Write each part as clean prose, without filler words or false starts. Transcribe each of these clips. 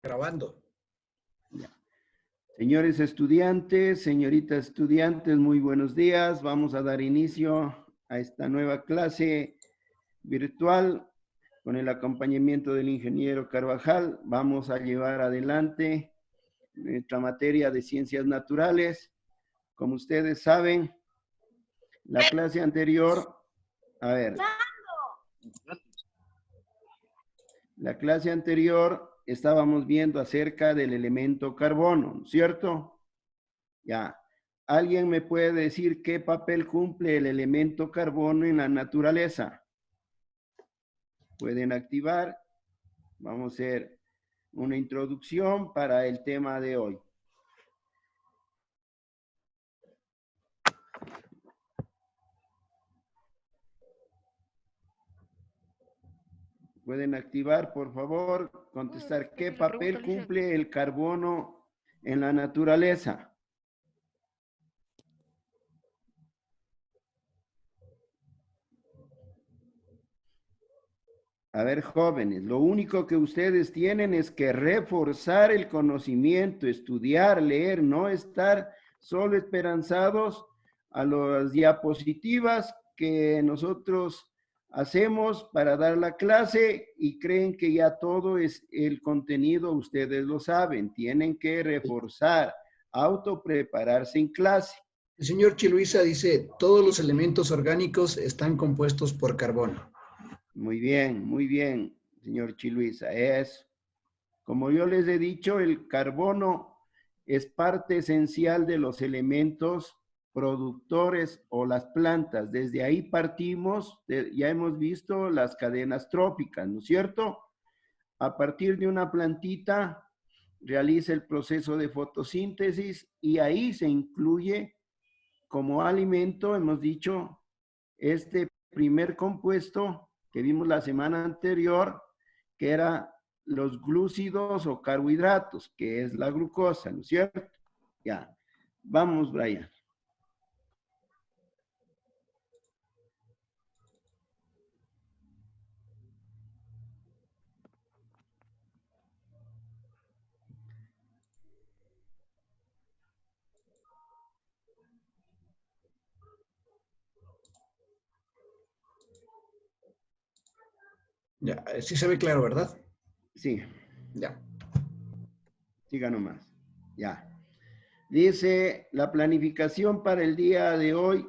Grabando. Ya. Señores estudiantes, señoritas estudiantes, muy buenos días. Vamos a dar inicio a esta nueva clase virtual con el acompañamiento del ingeniero Carvajal. Vamos a llevar adelante nuestra materia de ciencias naturales. Como ustedes saben, la clase anterior, la clase anterior estábamos viendo acerca del elemento carbono, ¿no es cierto? Ya. ¿Alguien me puede decir qué papel cumple el elemento carbono en la naturaleza? Pueden activar. Vamos a hacer una introducción para el tema de hoy. Pueden activar, por favor, contestar qué papel cumple el carbono en la naturaleza. A ver, jóvenes, lo único que ustedes tienen es que reforzar el conocimiento, estudiar, leer, no estar solo esperanzados a las diapositivas que nosotros hacemos para dar la clase y creen que ya todo es el contenido, ustedes lo saben, tienen que reforzar, autoprepararse en clase. El señor Chiluisa dice, todos los elementos orgánicos están compuestos por carbono. Muy bien, señor Chiluisa. Como yo les he dicho, el carbono es parte esencial de los elementos productores o las plantas. Desde ahí partimos, ya hemos visto las cadenas tróficas, ¿no es cierto? A partir de una plantita realiza el proceso de fotosíntesis y ahí se incluye como alimento, hemos dicho, este primer compuesto que vimos la semana anterior, que era los glúcidos o carbohidratos, que es la glucosa, ¿no es cierto? Ya, vamos, Brian. Ya, sí se ve claro, ¿verdad? Sí. Ya. Siga nomás. Ya. Dice, la planificación para el día de hoy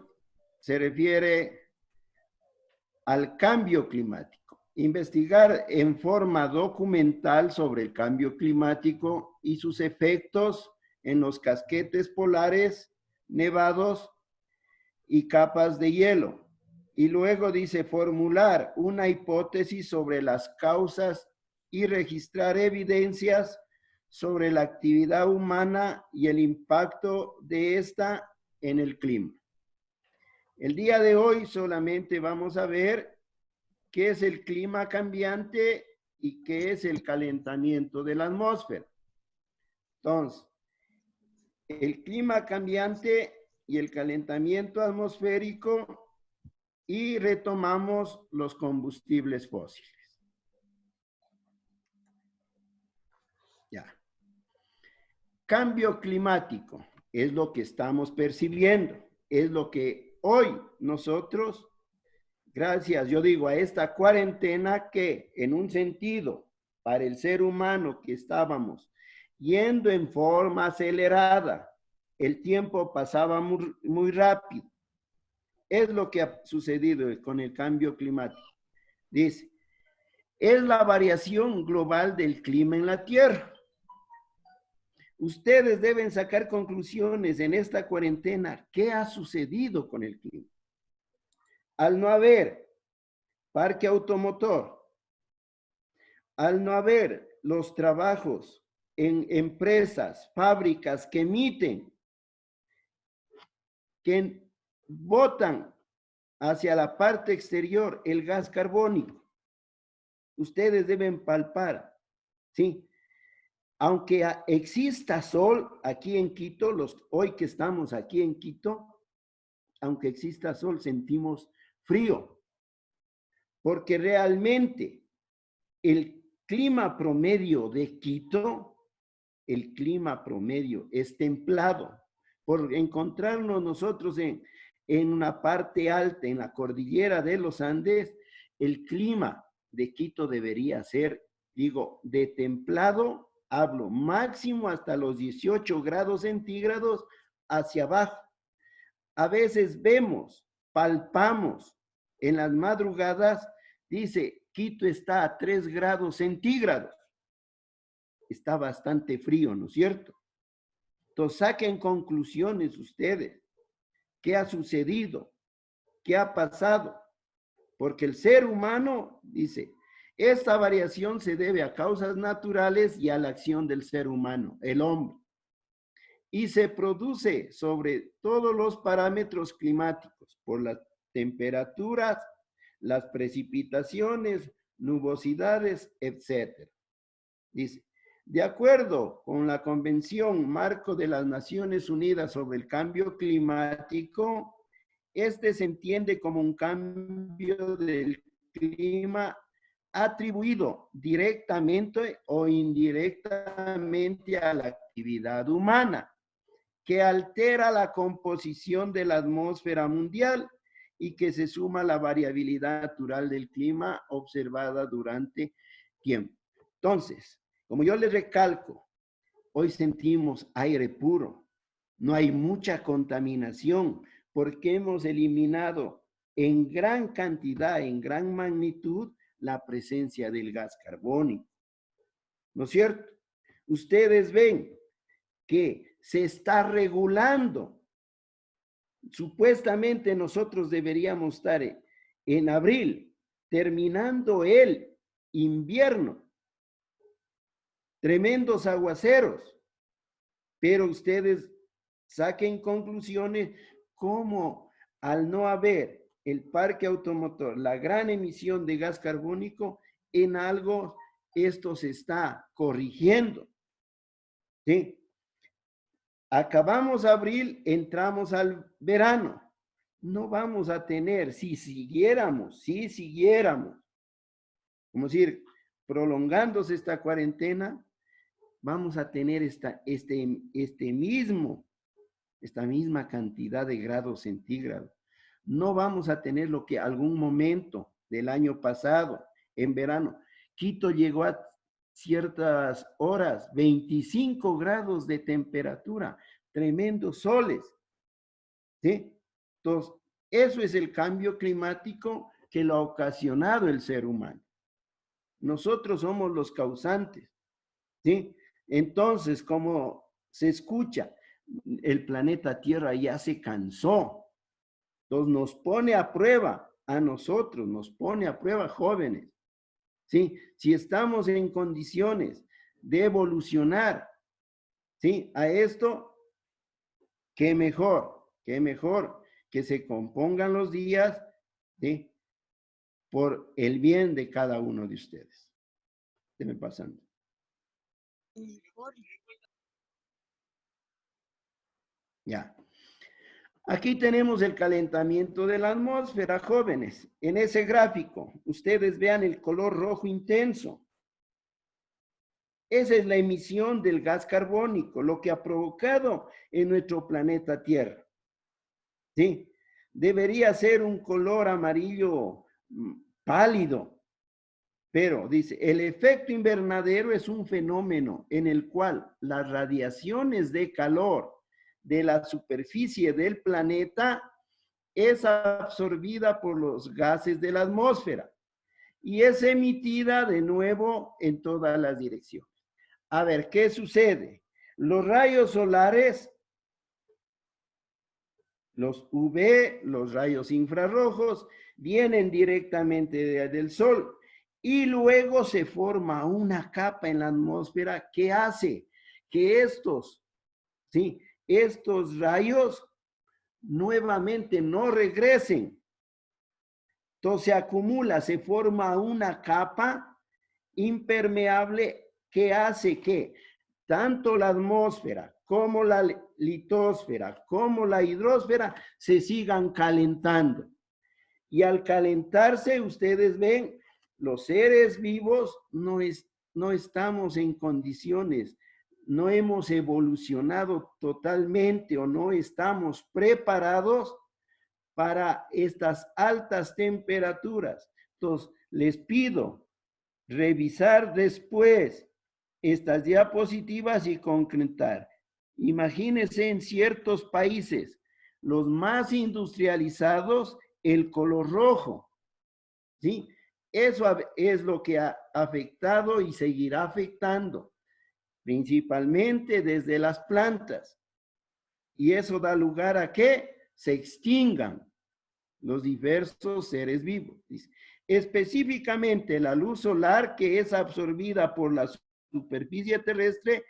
se refiere al cambio climático. Investigar en forma documental sobre el cambio climático y sus efectos en los casquetes polares, nevados y capas de hielo. Y luego dice formular una hipótesis sobre las causas y registrar evidencias sobre la actividad humana y el impacto de esta en el clima. El día de hoy solamente vamos a ver qué es el clima cambiante y qué es el calentamiento de la atmósfera. Entonces, el clima cambiante y el calentamiento atmosférico y retomamos los combustibles fósiles. Ya. Cambio climático es lo que estamos percibiendo, es lo que hoy nosotros, gracias, yo digo, a esta cuarentena que en un sentido, para el ser humano que estábamos yendo en forma acelerada, el tiempo pasaba muy rápido. Es lo que ha sucedido con el cambio climático. Dice, es la variación global del clima en la Tierra. Ustedes deben sacar conclusiones en esta cuarentena. ¿Qué ha sucedido con el clima? Al no haber parque automotor, al no haber los trabajos en empresas, fábricas que emiten, que botan hacia la parte exterior el gas carbónico, ustedes deben palpar, ¿sí? Aunque exista sol aquí en Quito, hoy que estamos aquí en Quito, aunque exista sol, sentimos frío, porque realmente el clima promedio de Quito, el clima promedio es templado. Por encontrarnos nosotros en una parte alta, en la cordillera de los Andes, el clima de Quito debería ser, digo, de templado, hablo máximo hasta los 18 grados centígrados hacia abajo. A veces vemos, palpamos en las madrugadas, dice, Quito está a 3 grados centígrados. Está bastante frío, ¿no es cierto? Entonces saquen conclusiones ustedes. ¿Qué ha sucedido? ¿Qué ha pasado? Porque el ser humano, dice, esta variación se debe a causas naturales y a la acción del ser humano, el hombre. Y se produce sobre todos los parámetros climáticos, por las temperaturas, las precipitaciones, nubosidades, etc. Dice, de acuerdo con la Convención Marco de las Naciones Unidas sobre el Cambio Climático, este se entiende como un cambio del clima atribuido directamente o indirectamente a la actividad humana, que altera la composición de la atmósfera mundial y que se suma a la variabilidad natural del clima observada durante tiempo. Entonces, como yo les recalco, hoy sentimos aire puro, no hay mucha contaminación porque hemos eliminado en gran cantidad, en gran magnitud, la presencia del gas carbónico. ¿No es cierto? Ustedes ven que se está regulando. Supuestamente nosotros deberíamos estar en abril, terminando el invierno. Tremendos aguaceros. Pero ustedes saquen conclusiones como al no haber el parque automotor, la gran emisión de gas carbónico, en algo esto se está corrigiendo. ¿Sí? Acabamos abril, entramos al verano. No vamos a tener, si siguiéramos, como decir, prolongándose esta cuarentena, vamos a tener esta misma cantidad de grados centígrados. No vamos a tener lo que algún momento del año pasado, en verano, Quito llegó a ciertas horas, 25 grados de temperatura, tremendos soles. ¿Sí? Entonces, eso es el cambio climático que lo ha ocasionado el ser humano. Nosotros somos los causantes. ¿Sí? Entonces, como se escucha, el planeta Tierra ya se cansó. Entonces nos pone a prueba a nosotros, nos pone a prueba jóvenes. ¿Sí? Si estamos en condiciones de evolucionar, ¿sí? A esto, qué mejor que se compongan los días, ¿sí? Por el bien de cada uno de ustedes. ¿Qué me pasando? Ya. Aquí tenemos el calentamiento de la atmósfera, jóvenes. En ese gráfico, ustedes vean el color rojo intenso. Esa es la emisión del gas carbónico, lo que ha provocado en nuestro planeta Tierra. ¿Sí? Debería ser un color amarillo pálido, pero dice, el efecto invernadero es un fenómeno en el cual las radiaciones de calor de la superficie del planeta es absorbida por los gases de la atmósfera y es emitida de nuevo en todas las direcciones. A ver, ¿qué sucede? Los rayos solares, los UV, los rayos infrarrojos, vienen directamente del sol y luego se forma una capa en la atmósfera que hace que estos rayos nuevamente no regresen. Entonces se acumula, se forma una capa impermeable que hace que tanto la atmósfera como la litosfera como la hidrosfera se sigan calentando. Y al calentarse, ustedes ven, los seres vivos no no estamos en condiciones, no hemos evolucionado totalmente o no estamos preparados para estas altas temperaturas. Entonces, les pido revisar después estas diapositivas y concretar. Imagínense en ciertos países, los más industrializados, el color rojo, ¿sí? Eso es lo que ha afectado y seguirá afectando, principalmente desde las plantas. Y eso da lugar a que se extingan los diversos seres vivos. Específicamente, la luz solar que es absorbida por la superficie terrestre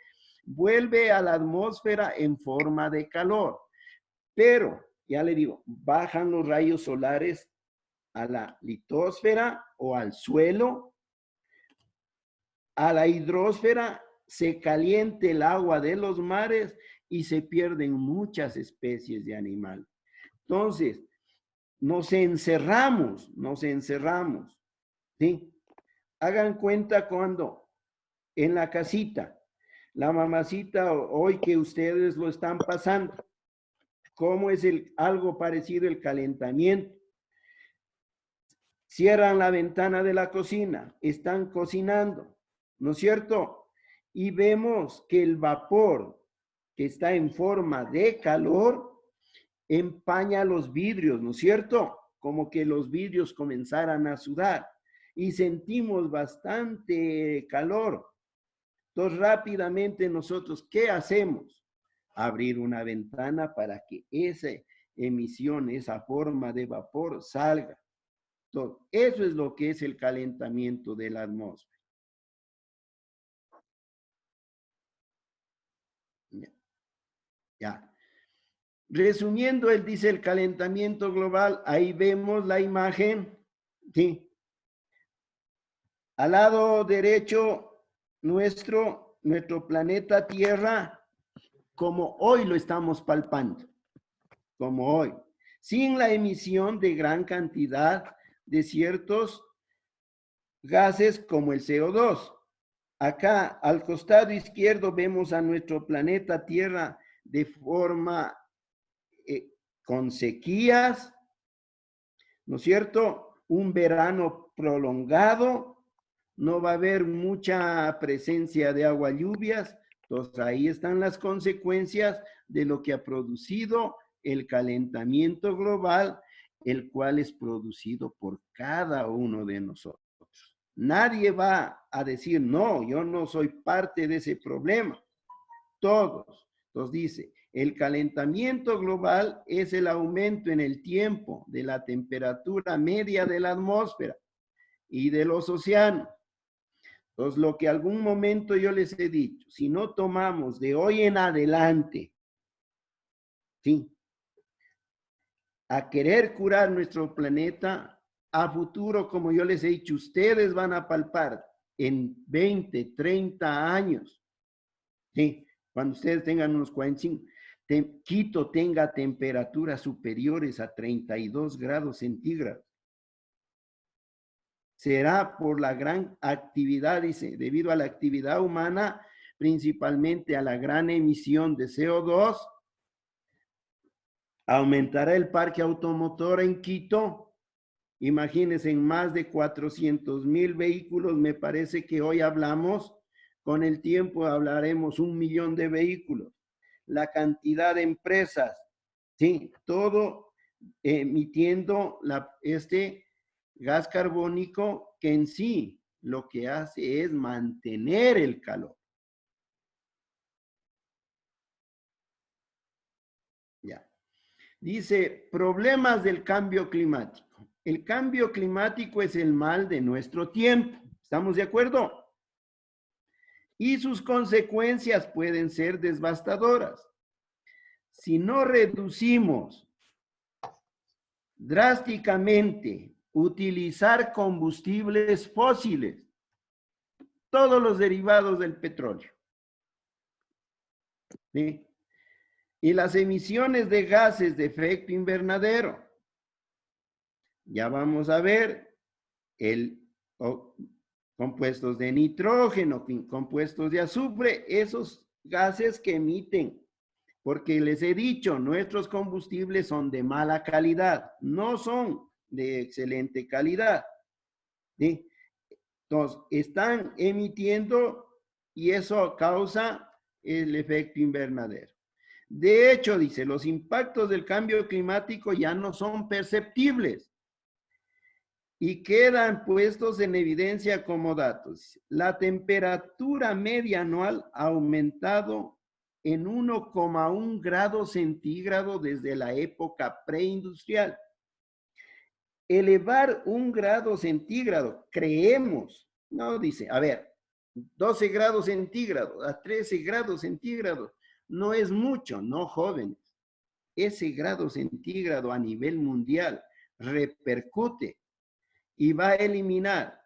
vuelve a la atmósfera en forma de calor. Pero, ya le digo, bajan los rayos solares a la litosfera o al suelo, a la hidrosfera, se calienta el agua de los mares y se pierden muchas especies de animales. Entonces, nos encerramos, ¿sí? Hagan cuenta cuando en la casita, la mamacita, hoy que ustedes lo están pasando, ¿cómo es algo parecido el calentamiento? Cierran la ventana de la cocina, están cocinando, ¿no es cierto? Y vemos que el vapor que está en forma de calor empaña los vidrios, ¿no es cierto? Como que los vidrios comenzaran a sudar y sentimos bastante calor. Entonces, rápidamente nosotros, ¿qué hacemos? Abrir una ventana para que esa emisión, esa forma de vapor salga. Entonces, eso es lo que es el calentamiento de la atmósfera. Ya. Resumiendo, él dice el calentamiento global, ahí vemos la imagen, ¿sí? Al lado derecho, nuestro planeta Tierra, como hoy lo estamos palpando, como hoy, sin la emisión de gran cantidad de ciertos gases como el CO2. Acá, al costado izquierdo, vemos a nuestro planeta Tierra de forma con sequías, ¿no es cierto? Un verano prolongado, no va a haber mucha presencia de agua, lluvias. Entonces, ahí están las consecuencias de lo que ha producido el calentamiento global, el cual es producido por cada uno de nosotros. Nadie va a decir, no, yo no soy parte de ese problema. Todos. Entonces dice, el calentamiento global es el aumento en el tiempo de la temperatura media de la atmósfera y de los océanos. Entonces, lo que algún momento yo les he dicho, si no tomamos de hoy en adelante, ¿sí?, a querer curar nuestro planeta, a futuro, como yo les he dicho, ustedes van a palpar en 20, 30 años, ¿sí?, cuando ustedes tengan unos 45, Quito tenga temperaturas superiores a 32 grados centígrados. Será por la gran actividad, dice, debido a la actividad humana, principalmente a la gran emisión de CO2, aumentará el parque automotor en Quito. Imagínense, en más de 400,000 vehículos, me parece que hoy hablamos, con el tiempo hablaremos 1 millón de vehículos. La cantidad de empresas, ¿sí?, todo emitiendo este gas carbónico que en sí lo que hace es mantener el calor. Ya. Dice, problemas del cambio climático. El cambio climático es el mal de nuestro tiempo. ¿Estamos de acuerdo? Y sus consecuencias pueden ser devastadoras. Si no reducimos drásticamente utilizar combustibles fósiles, todos los derivados del petróleo, ¿sí?, y las emisiones de gases de efecto invernadero, ya vamos a ver compuestos de nitrógeno, compuestos de azufre, esos gases que emiten. Porque les he dicho, nuestros combustibles son de mala calidad, no son de excelente calidad. ¿Sí? Entonces, están emitiendo y eso causa el efecto invernadero. De hecho, dice, los impactos del cambio climático ya no son perceptibles y quedan puestos en evidencia como datos. La temperatura media anual ha aumentado en 1,1 grados centígrados desde la época preindustrial. Elevar 1 grado centígrado, creemos, no dice, a ver, 12 grados centígrados a 13 grados centígrados, no es mucho, no jóvenes. Ese grado centígrado a nivel mundial repercute y va a eliminar.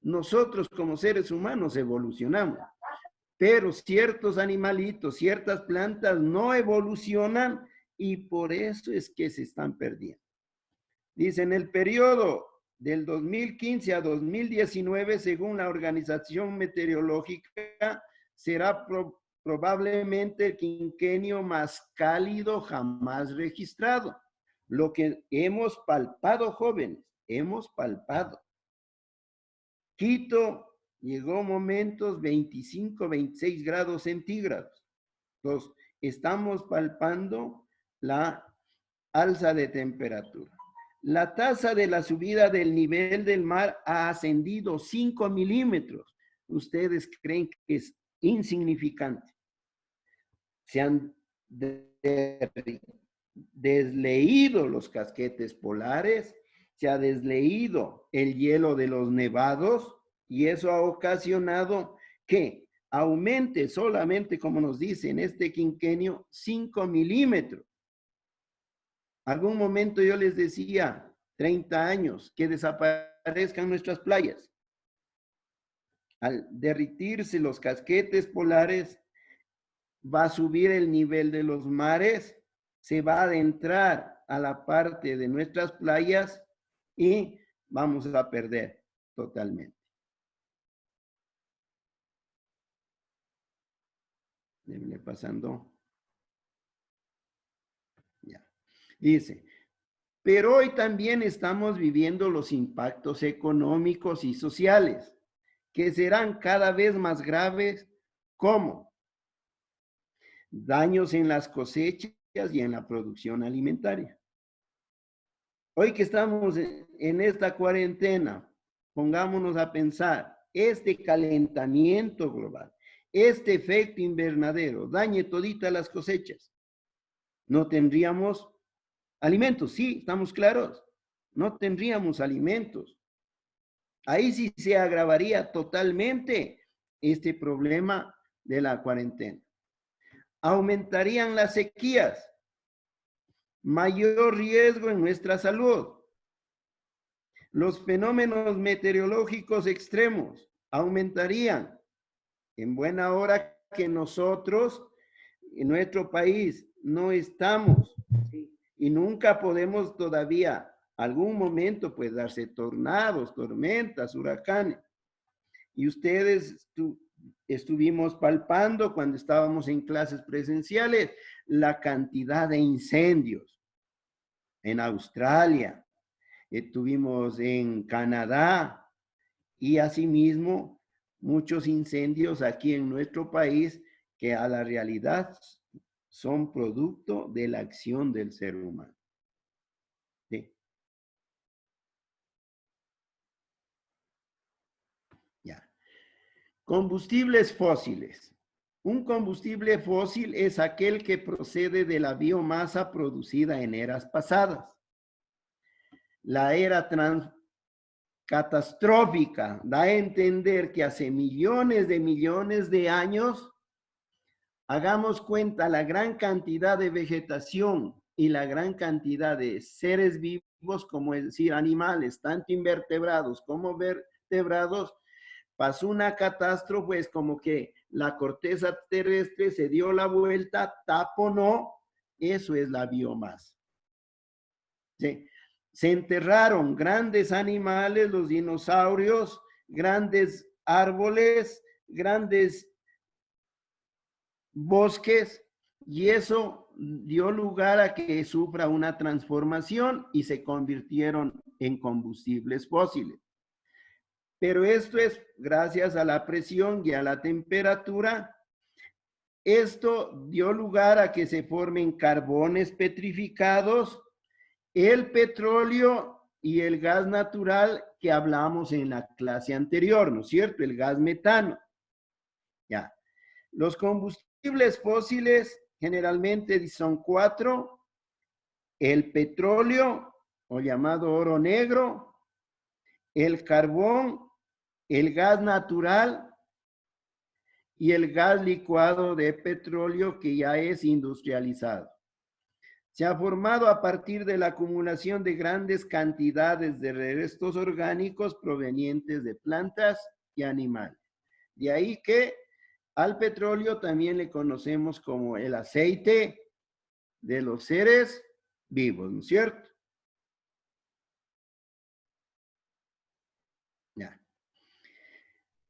Nosotros como seres humanos evolucionamos, pero ciertos animalitos, ciertas plantas no evolucionan y por eso es que se están perdiendo. Dice, en el periodo del 2015 a 2019, según la Organización Meteorológica, será probablemente el quinquenio más cálido jamás registrado. Lo que hemos palpado, jóvenes, hemos palpado. Quito llegó momentos 25, 26 grados centígrados. Entonces, estamos palpando la alza de temperatura. La tasa de la subida del nivel del mar ha ascendido 5 milímetros. ¿Ustedes creen que es insignificante? Se han desleído los casquetes polares, se ha desleído el hielo de los nevados y eso ha ocasionado que aumente solamente, como nos dice en este quinquenio, 5 milímetros. Algún momento yo les decía, 30 años, que desaparezcan nuestras playas. Al derretirse los casquetes polares, va a subir el nivel de los mares, se va a adentrar a la parte de nuestras playas y vamos a perder totalmente. Déjenme pasando. Ya. Dice, pero hoy también estamos viviendo los impactos económicos y sociales, que serán cada vez más graves, como daños en las cosechas y en la producción alimentaria. Hoy que estamos en esta cuarentena, pongámonos a pensar, este calentamiento global, este efecto invernadero, dañe toditas las cosechas. No tendríamos alimentos, sí, estamos claros, no tendríamos alimentos. Ahí sí se agravaría totalmente este problema de la cuarentena. Aumentarían las sequías, mayor riesgo en nuestra salud. Los fenómenos meteorológicos extremos aumentarían en buena hora que nosotros en nuestro país no estamos, ¿sí? Y nunca podemos todavía, algún momento puede darse tornados, tormentas, huracanes. Y ustedes estuvimos palpando cuando estábamos en clases presenciales la cantidad de incendios en Australia, estuvimos en Canadá y asimismo muchos incendios aquí en nuestro país que a la realidad son producto de la acción del ser humano. ¿Sí? Ya. Combustibles fósiles. Un combustible fósil es aquel que procede de la biomasa producida en eras pasadas. La era catastrófica da a entender que hace millones de años, hagamos cuenta la gran cantidad de vegetación y la gran cantidad de seres vivos, como es decir, animales, tanto invertebrados como vertebrados, pasó una catástrofe, pues como que la corteza terrestre se dio la vuelta, taponó, eso es la biomasa. ¿Sí? Se enterraron grandes animales, los dinosaurios, grandes árboles, grandes bosques, y eso dio lugar a que sufra una transformación y se convirtieron en combustibles fósiles. Pero esto es gracias a la presión y a la temperatura. Esto dio lugar a que se formen carbones petrificados, el petróleo y el gas natural que hablamos en la clase anterior, ¿no es cierto? El gas metano. Ya. Los combustibles fósiles generalmente son 4: el petróleo, o llamado oro negro, el carbón, el gas natural y el gas licuado de petróleo que ya es industrializado. Se ha formado a partir de la acumulación de grandes cantidades de restos orgánicos provenientes de plantas y animales. De ahí que al petróleo también le conocemos como el aceite de los seres vivos, ¿no es cierto? Ya.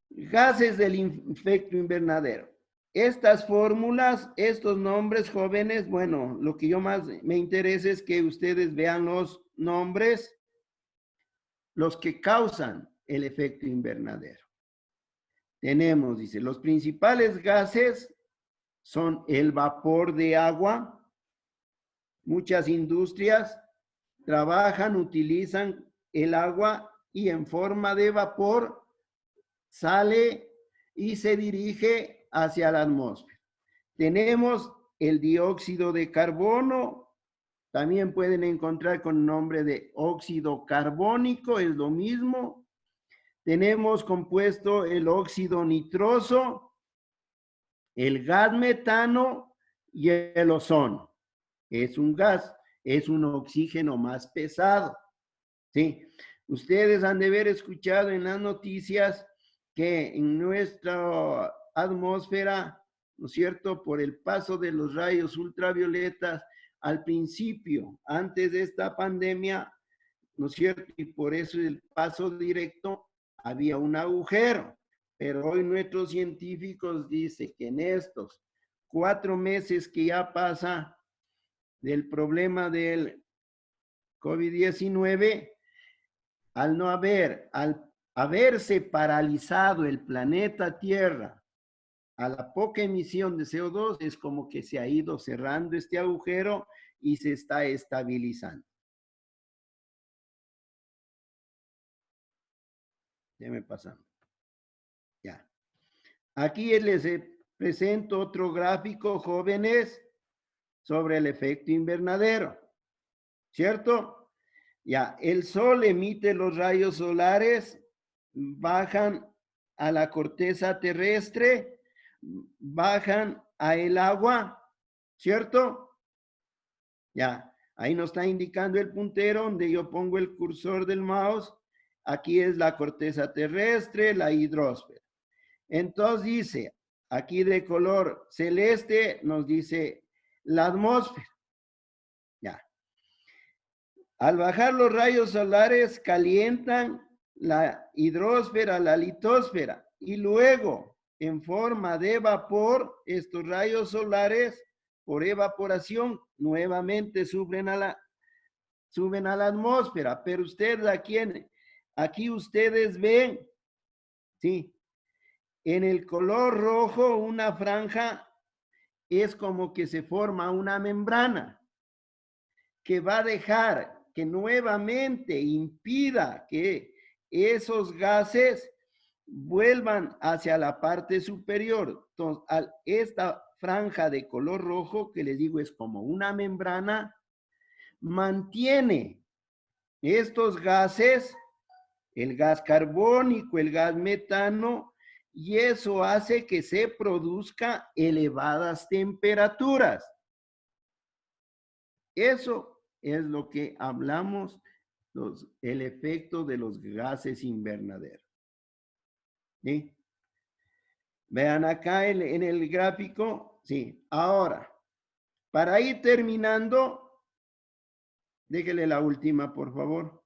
Gases del efecto invernadero. Estas fórmulas, estos nombres, jóvenes, bueno, lo que yo más me interesa es que ustedes vean los nombres, los que causan el efecto invernadero. Tenemos, dice, los principales gases son el vapor de agua. Muchas industrias trabajan, utilizan el agua y en forma de vapor sale y se dirige hacia la atmósfera. Tenemos el dióxido de carbono, también pueden encontrar con el nombre de óxido carbónico, es lo mismo. Tenemos compuesto el óxido nitroso, el gas metano y el ozono. Es un gas, es un oxígeno más pesado. ¿Sí? Ustedes han de haber escuchado en las noticias que en nuestra atmósfera, ¿no es cierto?, por el paso de los rayos ultravioletas, al principio, antes de esta pandemia, ¿no es cierto?, y por eso el paso directo, había un agujero. Pero hoy nuestros científicos dicen que en estos 4 meses que ya pasa del problema del COVID-19, al haberse paralizado el planeta Tierra a la poca emisión de CO2, es como que se ha ido cerrando este agujero y se está estabilizando. Déjame pasar. Ya. Aquí les presento otro gráfico, jóvenes, sobre el efecto invernadero. ¿Cierto? Ya, el sol emite los rayos solares, bajan a la corteza terrestre, bajan a el agua, ¿cierto? Ya, ahí nos está indicando el puntero donde yo pongo el cursor del mouse. Aquí es la corteza terrestre, la hidrosfera. Entonces dice, aquí de color celeste nos dice la atmósfera. Ya. Al bajar los rayos solares calientan la hidrosfera, la litosfera, y luego en forma de vapor, estos rayos solares por evaporación nuevamente suben a la atmósfera. Pero ustedes aquí ustedes ven, sí, en el color rojo una franja es como que se forma una membrana que va a dejar que nuevamente impida que esos gases vuelvan hacia la parte superior. Entonces, esta franja de color rojo, que les digo es como una membrana, mantiene estos gases, el gas carbónico, el gas metano, y eso hace que se produzca elevadas temperaturas. Eso es lo que hablamos, el efecto de los gases invernaderos. ¿Sí? Vean acá en el gráfico. Sí, ahora, para ir terminando, déjele la última, por favor.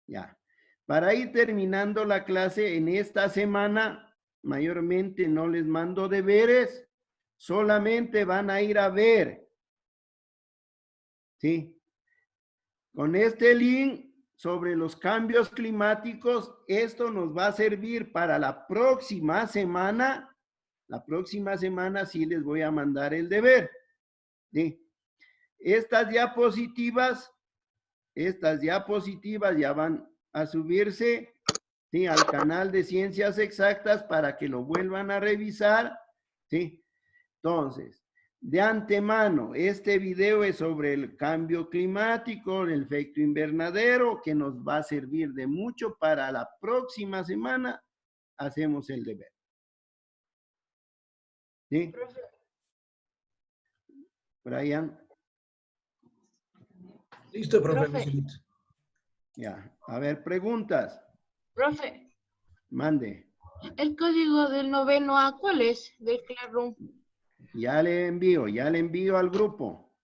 Ya. Para ir terminando la clase en esta semana, mayormente no les mando deberes, solamente van a ir a ver. ¿Sí? Con este link sobre los cambios climáticos, esto nos va a servir para la próxima semana. La próxima semana sí les voy a mandar el deber. ¿Sí? Estas diapositivas ya van a subirse, ¿sí?, al canal de Ciencias Exactas para que lo vuelvan a revisar. ¿Sí? Entonces, de antemano, este video es sobre el cambio climático, el efecto invernadero, que nos va a servir de mucho para la próxima semana. Hacemos el deber. ¿Sí? Brian. Listo, profe. Profe. Ya. A ver, preguntas. Profe, Mande. ¿el código del 9º A cuál es? Del Classroom. Ya le envío al grupo.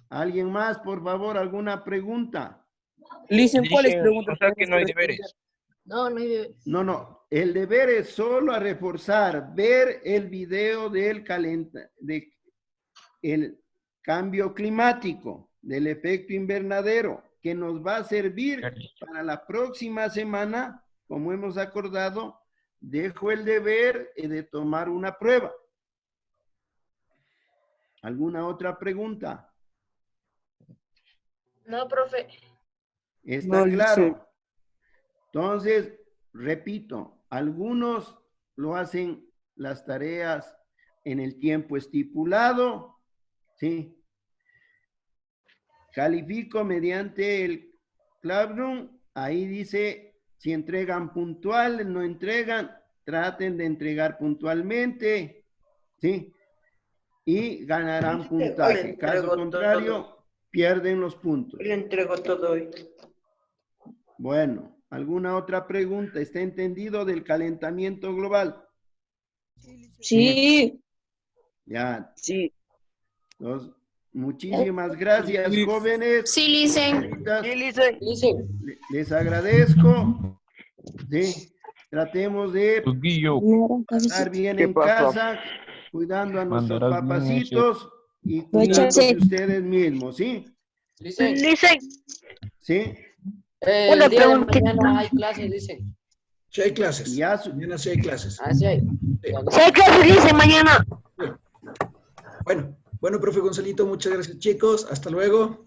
¿Alguien más, por favor, alguna pregunta? Listen, ¿cuáles preguntas? O sea que no hay deberes. No, no hay deberes. No. El deber es solo a reforzar, ver el video del el cambio climático, del efecto invernadero, que nos va a servir para la próxima semana. Como hemos acordado, dejo el deber de tomar una prueba. ¿Alguna otra pregunta? No, profe. ¿Está No, claro? Entonces, repito, algunos lo hacen las tareas en el tiempo estipulado, ¿sí? Califico mediante el Classroom. Ahí dice si entregan puntual, no entregan, traten de entregar puntualmente, ¿sí? Y ganarán puntaje. Caso contrario, pierden los puntos. Le entrego todo hoy. Bueno, ¿alguna otra pregunta? ¿Está entendido del calentamiento global? Sí. Ya. Sí. Entonces, muchísimas gracias, jóvenes. Sí, listen. Les agradezco. Sí. Tratemos de estar bien en casa, cuidando a nuestros papacitos y cuidando de ustedes mismos, ¿sí? Listen, ¿Sí? el día de mañana hay clases, dicen. Sí hay clases. Ya Mañana sí hay clases. Ah, sí hay. Sí. Si hay clases, dice mañana. Bueno, profe Gonzalito, muchas gracias, chicos. Hasta luego.